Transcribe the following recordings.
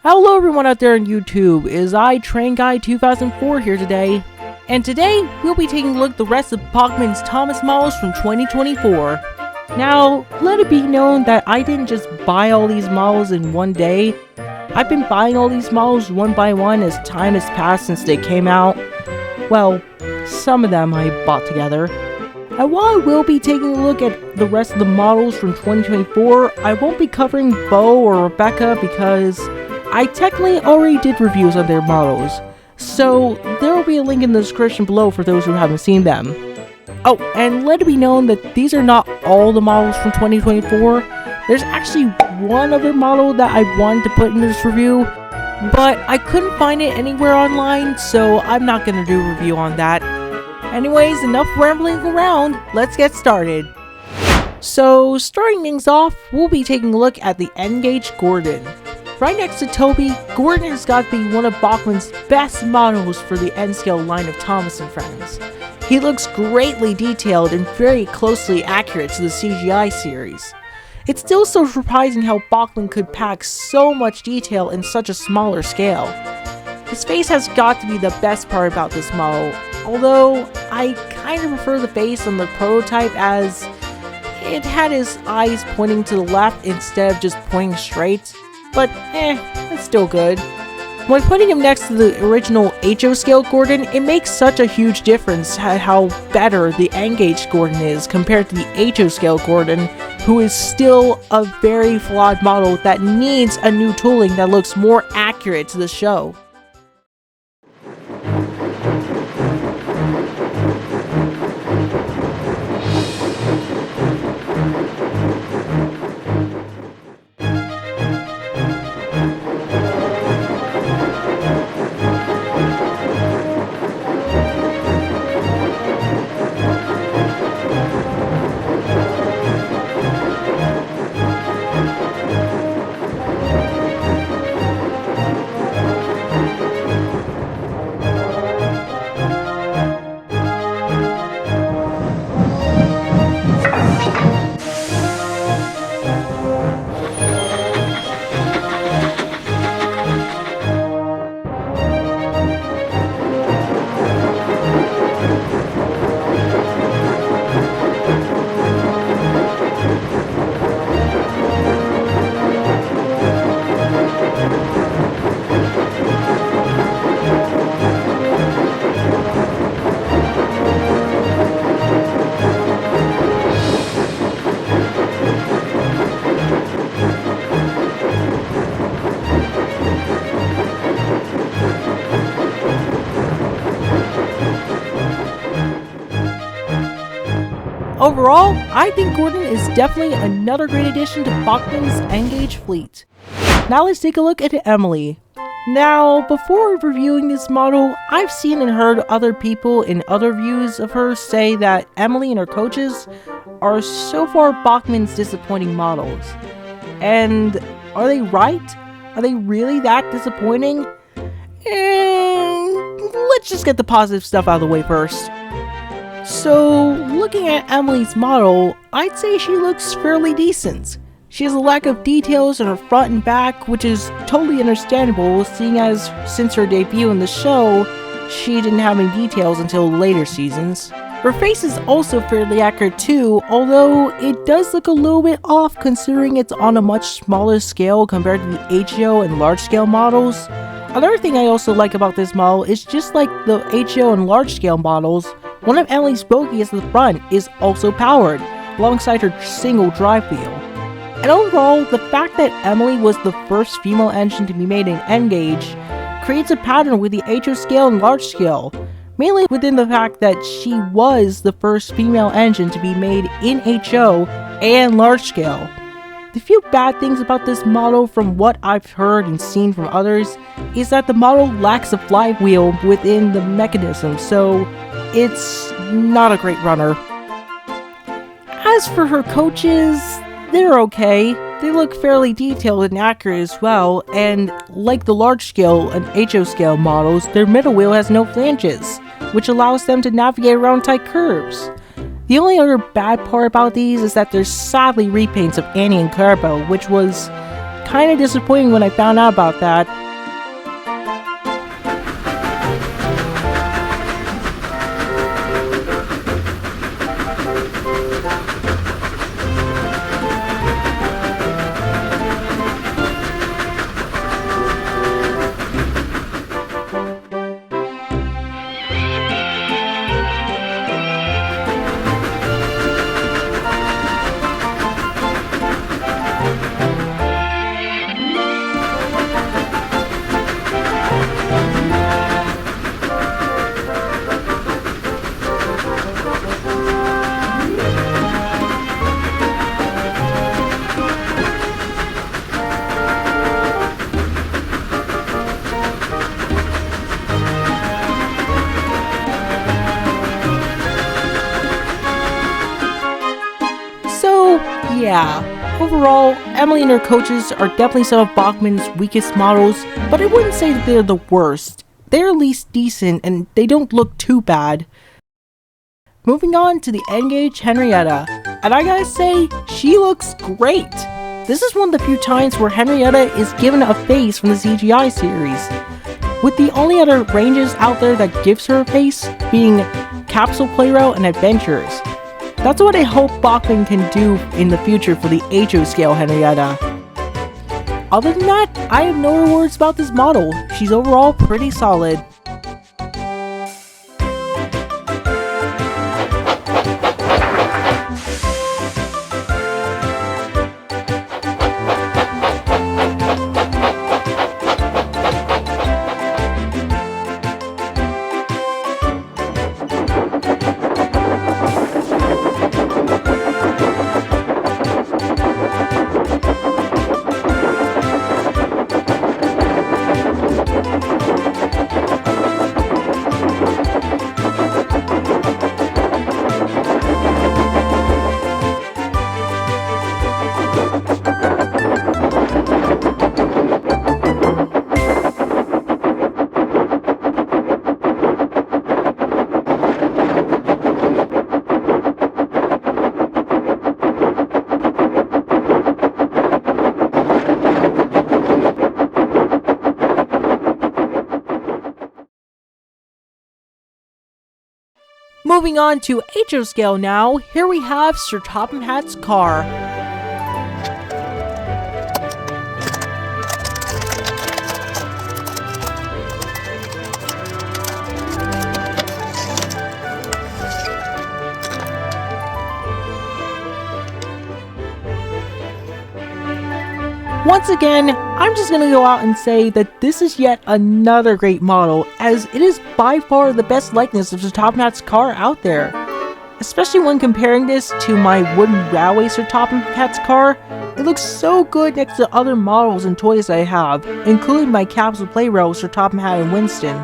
Hello everyone out there on YouTube, it is I, Train Guy 2004 here today, and today we'll be taking a look at the rest of Bachmann's Thomas models from 2024. Now, let it be known that I didn't just buy all these models in one day. I've been buying all these models one by one as time has passed since they came out. Well, some of them I bought together. And while I will be taking a look at the rest of the models from 2024, I won't be covering Bo or Rebecca because I technically already did reviews on their models, so there will be a link in the description below for those who haven't seen them. Oh, and let it be known that these are not all the models from 2024. There's actually one other model that I wanted to put in this review, but I couldn't find it anywhere online, so I'm not going to do a review on that. Anyways, enough rambling around, let's get started. So, starting things off, we'll be taking a look at the Endgage Gordon. Right next to Toby, Gordon has got to be one of Bachmann's best models for the N-scale line of Thomas and Friends. He looks greatly detailed and very closely accurate to the CGI series. It's still so surprising how Bachmann could pack so much detail in such a smaller scale. His face has got to be the best part about this model, although I kind of prefer the face on the prototype as it had his eyes pointing to the left instead of just pointing straight. But it's still good. When putting him next to the original HO Scale Gordon, it makes such a huge difference how better the Endgage Gordon is compared to the HO Scale Gordon, who is still a very flawed model that needs a new tooling that looks more accurate to the show. Overall, I think Gordon is definitely another great addition to Bachmann's Endgage fleet. Now let's take a look at Emily. Now, before reviewing this model, I've seen and heard other people in other views of her say that Emily and her coaches are so far Bachmann's disappointing models. And are they right? Are they really that disappointing? Let's just get the positive stuff out of the way first. So, looking at Emily's model, I'd say she looks fairly decent. She has a lack of details in her front and back, which is totally understandable, seeing as since her debut in the show, she didn't have any details until later seasons. Her face is also fairly accurate too, although it does look a little bit off considering it's on a much smaller scale compared to the HO and large scale models. Another thing I also like about this model is just like the HO and large scale models, one of Emily's bogies at the front is also powered, alongside her single drive wheel. And overall, the fact that Emily was the first female engine to be made in Endgage creates a pattern with the HO scale and large scale, mainly within the fact that she was the first female engine to be made in HO and large scale. The few bad things about this model from what I've heard and seen from others is that the model lacks a flywheel within the mechanism, so it's not a great runner. As for her coaches, they're okay. They look fairly detailed and accurate as well, and like the large scale and HO scale models, their middle wheel has no flanges, which allows them to navigate around tight curves. The only other bad part about these is that there's sadly repaints of Annie and Carbo, which was kinda disappointing when I found out about that. Yeah, overall, Emily and her coaches are definitely some of Bachmann's weakest models, but I wouldn't say that they're the worst. They're at least decent, and they don't look too bad. Moving on to the Endgage Henrietta, and I gotta say, she looks great! This is one of the few times where Henrietta is given a face from the CGI series, with the only other ranges out there that gives her a face being Capsule Playroom and Adventures. That's what I hope Bachmann can do in the future for the HO Scale Henrietta. Other than that, I have no words about this model. She's overall pretty solid. Moving on to HO Scale now, here we have Sir Topham Hatt's car. Once again, I'm just gonna go out and say that this is yet another great model, as it is by far the best likeness of Sir Topham Hatt's car out there. Especially when comparing this to my wooden railway Sir Topham Hatt's car, it looks so good next to other models and toys I have, including my Capsule Playroom Sir Topham Hatt and Winston.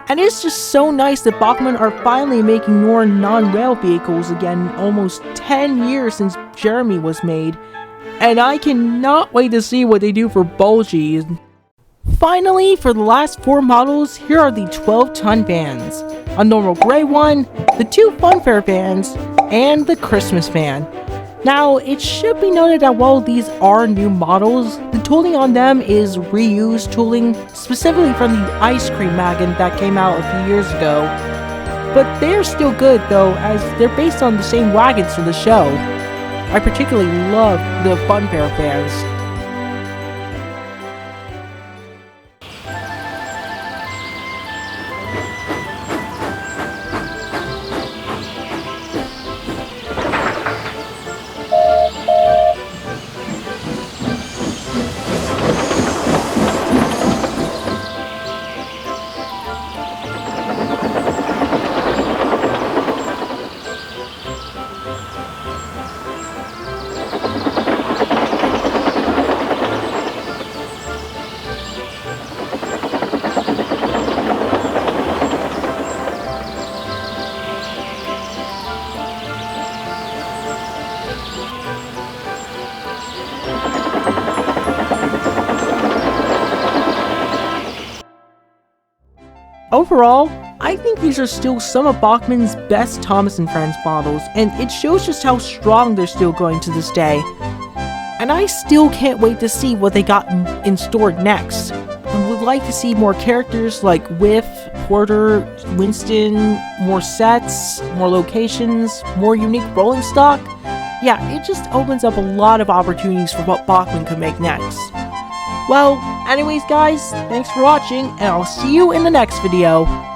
And it's just so nice that Bachmann are finally making more non-rail vehicles again, almost 10 years since Jeremy was made. And I cannot wait to see what they do for Bulgy. Finally, for the last 4 models, here are the 12-ton vans. A normal gray one, the 2 funfair vans, and the Christmas van. Now, it should be noted that while these are new models, the tooling on them is reused tooling, specifically from the ice cream wagon that came out a few years ago. But they're still good though, as they're based on the same wagons from the show. I particularly love the funfair fans. Overall, I think these are still some of Bachmann's best Thomas and Friends models, and it shows just how strong they're still going to this day. And and I still can't wait to see what they got in store next. I would like to see more characters like Whiff, Porter, Winston, more sets, more locations, more unique rolling stock. Yeah, it just opens up a lot of opportunities for what Bachmann could make next. Well, anyways guys, thanks for watching, and I'll see you in the next video.